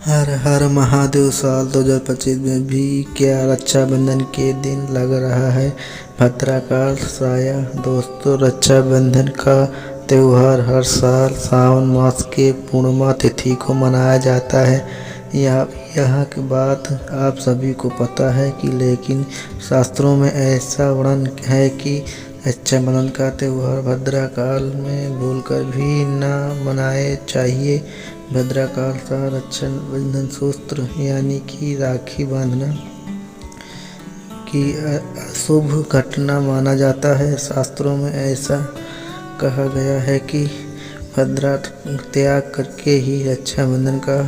हर हर महादेव। साल 2025 में भी क्या रक्षाबंधन के दिन लग रहा है भद्रकाल साया। दोस्तों, रक्षाबंधन का त्यौहार हर साल सावन मास के पूर्णिमा तिथि को मनाया जाता है। यहाँ की बात आप सभी को पता है कि लेकिन शास्त्रों में ऐसा वर्णन है कि रक्षाबंधन का त्यौहार भद्रकाल में भूलकर भी न मनाए चाहिए। भद्रकाल का रक्षाबंधन सूत्र यानी कि राखी बांधना की अशुभ घटना माना जाता है। शास्त्रों में ऐसा कहा गया है कि भद्रा त्याग करके ही रक्षाबंधन का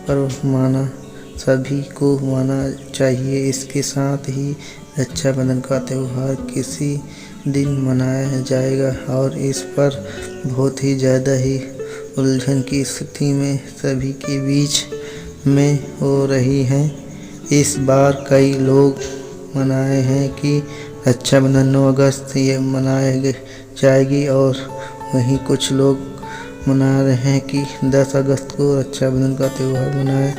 पर्व माना सभी को माना चाहिए। इसके साथ ही रक्षाबंधन का त्यौहार किसी दिन मनाया जाएगा और इस पर बहुत ही ज़्यादा ही उलझन की स्थिति में सभी के बीच में हो रही है। इस बार कई लोग मनाए हैं कि रक्षाबंधन 9 अगस्त ये मनाई जाएगी और वहीं कुछ लोग मना रहे हैं कि 10 अगस्त को रक्षाबंधन का त्यौहार मनाया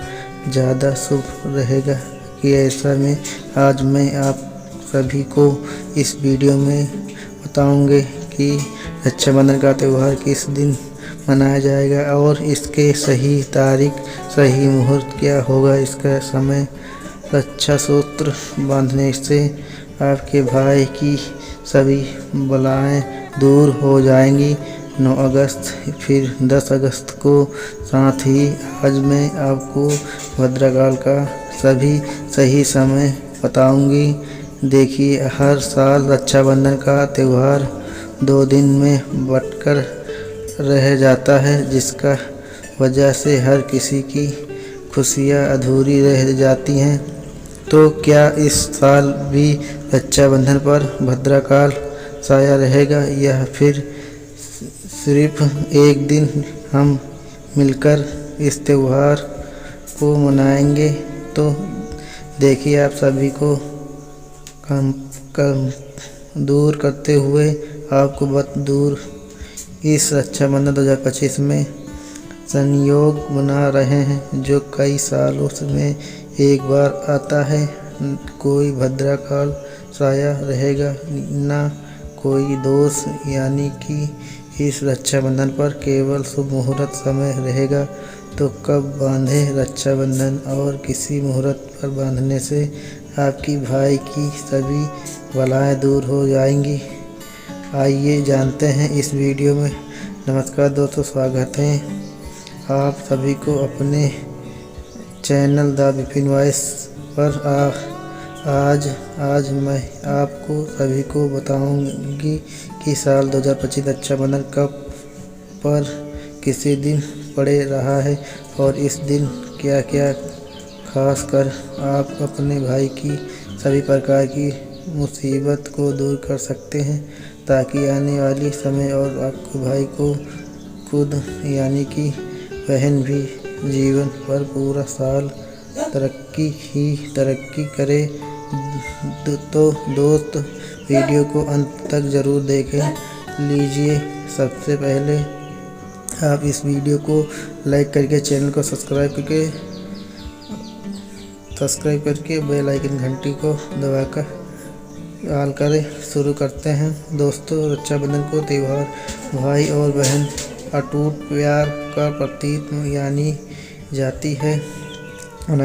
ज़्यादा शुभ रहेगा। कि ऐसा में आज मैं आप सभी को इस वीडियो में बताऊंगे कि रक्षाबंधन का त्यौहार किस दिन मनाया जाएगा और इसके सही तारीख, सही मुहूर्त क्या होगा, इसका समय। रक्षा सूत्र बांधने से आपके भाई की सभी बलाएं दूर हो जाएंगी। 9 अगस्त फिर 10 अगस्त को। साथ ही आज मैं आपको भद्रकाल का सभी सही समय बताऊंगी। देखिए, हर साल रक्षाबंधन का त्यौहार 2 दिन में बंटकर रह जाता है, जिसका वजह से हर किसी की खुशियाँ अधूरी रह जाती हैं। तो क्या इस साल भी रक्षाबंधन पर भद्रकाल साया रहेगा या फिर सिर्फ एक दिन हम मिलकर इस त्यौहार को मनाएंगे? तो देखिए, आप सभी को कम दूर करते हुए आपको दूर इस रक्षाबंधन 2025 में संयोग बना रहे हैं जो कई सालों में एक बार आता है। कोई भद्रकाल साया रहेगा ना कोई दोष, यानी कि इस रक्षाबंधन पर केवल शुभ मुहूर्त समय रहेगा। तो कब बांधे रक्षाबंधन और किसी मुहूर्त पर बांधने से आपकी भाई की सभी बलाएं दूर हो जाएंगी। आइए जानते हैं इस वीडियो में। नमस्कार दोस्तों, स्वागत है आप सभी को अपने चैनल द विपिन वॉइस पर। आज मैं आपको सभी को बताऊंगी कि साल 2025 रक्षाबंधन कब पर किसी दिन पड़े रहा है और इस दिन क्या क्या खास कर आप अपने भाई की सभी प्रकार की मुसीबत को दूर कर सकते हैं, ताकि आने वाली समय और आपके भाई को खुद यानी कि बहन भी जीवन भर पूरा साल तरक्की करे। तो दोस्त, वीडियो को अंत तक ज़रूर देखें लीजिए। सबसे पहले आप इस वीडियो को लाइक करके चैनल को सब्सक्राइब करके बेल आइकन घंटी को दबाकर ऑल करें। शुरू करते हैं दोस्तों। रक्षाबंधन को त्यौहार भाई और बहन अटूट प्यार का प्रतीक मनाई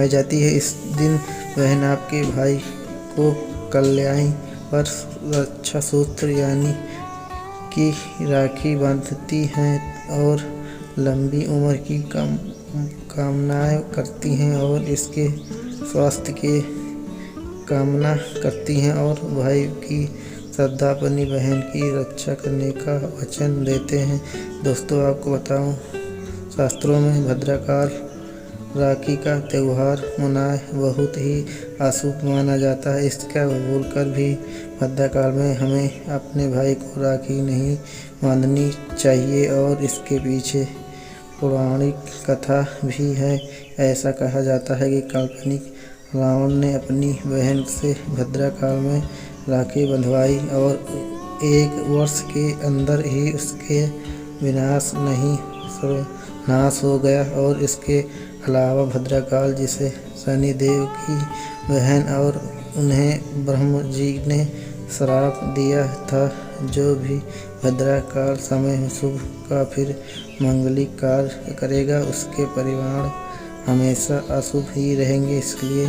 जाती है। इस दिन बहन आपके भाई को कलाई पर रक्षा सूत्र यानी कि राखी बांधती हैं और लंबी उम्र की कामनाएं करती हैं और इसके स्वास्थ्य के कामना करती हैं और भाई की श्रद्धा अपनी बहन की रक्षा करने का वचन देते हैं। दोस्तों, आपको बताऊं, शास्त्रों में भद्रकाल राखी का त्यौहार मनाए बहुत ही अशुभ माना जाता है। इसका भूलकर भी भद्रकाल में हमें अपने भाई को राखी नहीं बांधनी चाहिए और इसके पीछे पौराणिक कथा भी है। ऐसा कहा जाता है कि काल्पनिक रावण ने अपनी बहन से भद्रकाल में राखी बंधवाई और 1 वर्ष के अंदर ही उसके नाश हो गया और इसके अलावा भद्रकाल जिसे शनिदेव की बहन और उन्हें ब्रह्मा जी ने श्राप दिया था, जो भी भद्रकाल समय में शुभ का फिर मांगलिक कार्य करेगा उसके परिवार हमेशा अशुभ ही रहेंगे। इसलिए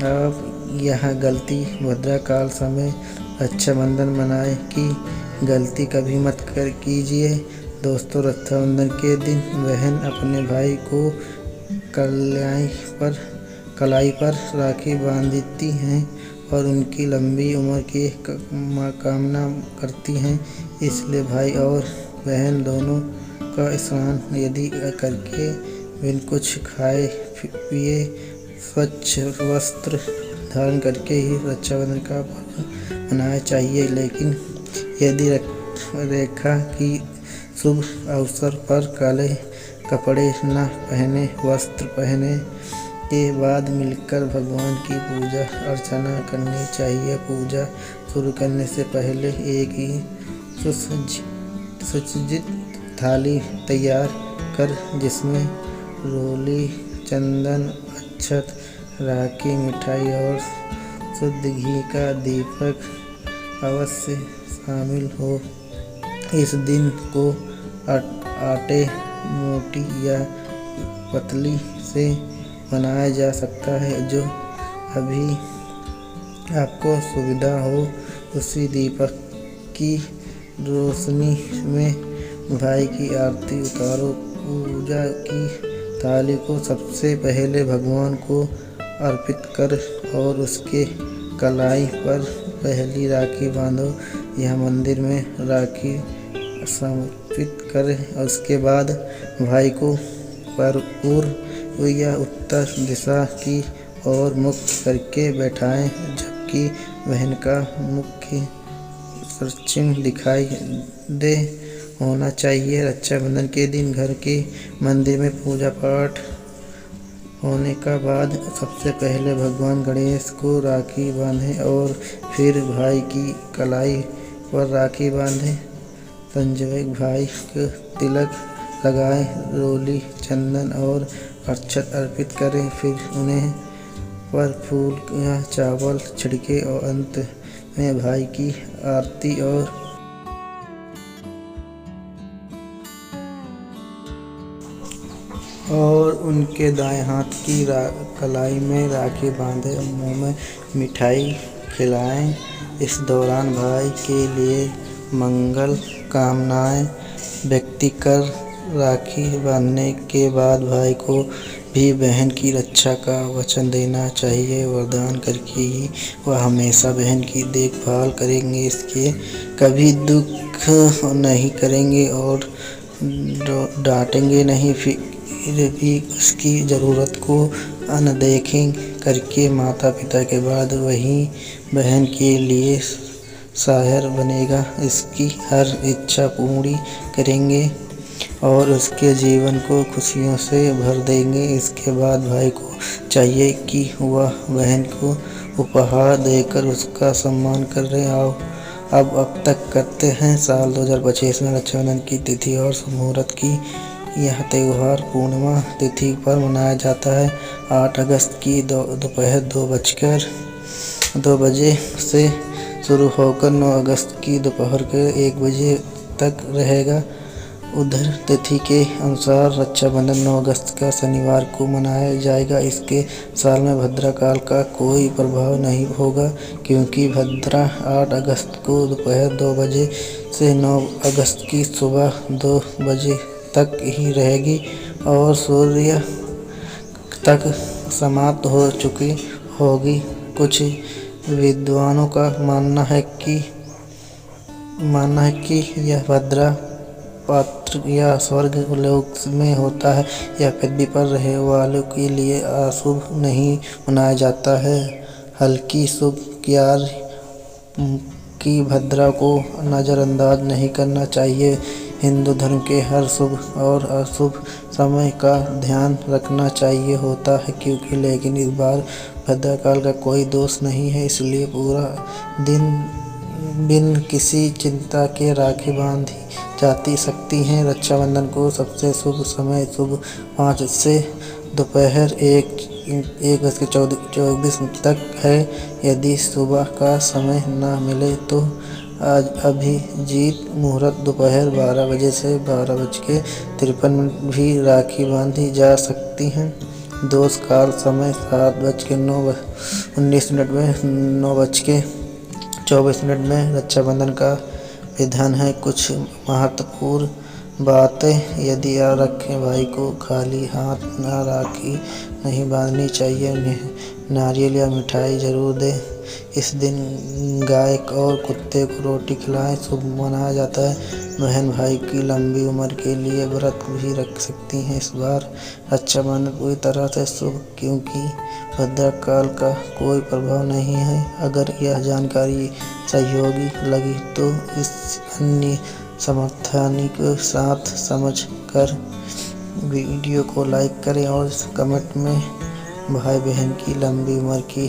आप यह गलती भद्रकाल समय रक्षाबंधन मनाए की गलती कभी मत कीजिए। दोस्तों, रक्षाबंधन के दिन बहन अपने भाई को कलाई पर राखी बांधती हैं और उनकी लंबी उम्र की कामना करती हैं। इसलिए भाई और बहन दोनों का स्नान यदि करके बिन कुछ खाए पिए स्वच्छ वस्त्र धारण करके ही रक्षाबंधन का पर्व मनाना चाहिए। लेकिन यदि रेखा की शुभ अवसर पर काले कपड़े न पहने, वस्त्र पहने के बाद मिलकर भगवान की पूजा अर्चना करनी चाहिए। पूजा शुरू करने से पहले एक ही सुसज्जित थाली तैयार कर जिसमें रोली, चंदन, अक्षत, राखी, मिठाई और शुद्ध घी का दीपक अवश्य शामिल हो। इस दिन को आटे, मोटी या पतली से बनाया जा सकता है, जो अभी आपको सुविधा हो। उसी दीपक की रोशनी में भाई की आरती उतारो। पूजा की थाली को सबसे पहले भगवान को अर्पित कर और उसके कलाई पर पहली राखी बांधो या मंदिर में राखी समर्पित करें। उसके बाद भाई को पूर्व या उत्तर दिशा की ओर मुख करके बैठाएं, जबकि बहन का मुख्य पश्चिम दिखाई दे होना चाहिए। रक्षाबंधन के दिन घर के मंदिर में पूजा पाठ होने का बाद सबसे पहले भगवान गणेश को राखी बांधें और फिर भाई की कलाई पर राखी बांधें। संजय भाई को तिलक लगाएं, रोली, चंदन और अक्षत अर्पित करें, फिर उन्हें पर फूल या चावल छिड़के और अंत में भाई की आरती और उनके दाएं हाथ की कलाई में राखी बांधें और मुंह में मिठाई खिलाएं। इस दौरान भाई के लिए मंगल कामनाएं व्यक्त कर राखी बांधने के बाद भाई को भी बहन की रक्षा का वचन देना चाहिए। वरदान करके ही वह हमेशा बहन की देखभाल करेंगे, इसके कभी दुख नहीं करेंगे और डांटेंगे नहीं, फिर भी उसकी ज़रूरत को अनदेखी करके माता पिता के बाद वही बहन के लिए सहारा बनेगा, इसकी हर इच्छा पूरी करेंगे और उसके जीवन को खुशियों से भर देंगे। इसके बाद भाई को चाहिए कि वह बहन को उपहार देकर उसका सम्मान करें। अब तक करते हैं। साल 2025 में रक्षाबंधन की तिथि और मुहूर्त की यह त्यौहार पूर्णिमा तिथि पर मनाया जाता है। 8 अगस्त की दोपहर 2 बजे से शुरू होकर 9 अगस्त की दोपहर के 1 बजे तक रहेगा। उधर तिथि के अनुसार रक्षाबंधन 9 अगस्त का शनिवार को मनाया जाएगा। इसके साल में भद्रकाल का कोई प्रभाव नहीं होगा, क्योंकि भद्रा 8 अगस्त को दोपहर 2 बजे से 9 अगस्त की सुबह 2 बजे तक ही रहेगी और सूर्य तक समाप्त हो चुकी होगी। कुछ विद्वानों का मानना है कि यह भद्रा पात्र या स्वर्ग लोक में होता है या पृथ्वी पर रहने वालों के लिए अशुभ नहीं मनाया जाता है। हल्की शुभ कार्य की भद्रा को नज़रअंदाज नहीं करना चाहिए। हिंदू धर्म के हर शुभ और अशुभ समय का ध्यान रखना चाहिए होता है, क्योंकि लेकिन इस बार भद्रकाल का कोई दोष नहीं है, इसलिए पूरा दिन बिन किसी चिंता के राखी बांधी जाती सकती हैं। रक्षाबंधन को सबसे शुभ समय सुबह 5 से दोपहर 1:24 तक है। यदि सुबह का समय न मिले तो आज अभिजीत मुहूर्त दोपहर 12 बजे से 12:53 भी राखी बांधी जा सकती है। दोष काल समय 7:19 में 9:24 में रक्षाबंधन का विधान है। कुछ महत्वपूर्ण बातें, यदि आप रखें भाई को खाली हाथ न राखी नहीं बांधनी चाहिए, उन्हें नारियल या मिठाई जरूर दें। इस दिन गाय और कुत्ते को रोटी खिलाएं, शुभ माना जाता है। बहन भाई की लंबी उम्र के लिए व्रत भी रख सकती हैं। इस बार रक्षाबंधन पूरी तरह से शुभ, क्योंकि भद्रकाल का कोई प्रभाव नहीं है। अगर यह जानकारी सहयोगी लगी तो इस अन्य समर्थन के साथ समझ कर वीडियो को लाइक करें और कमेंट में भाई बहन की लंबी उम्र की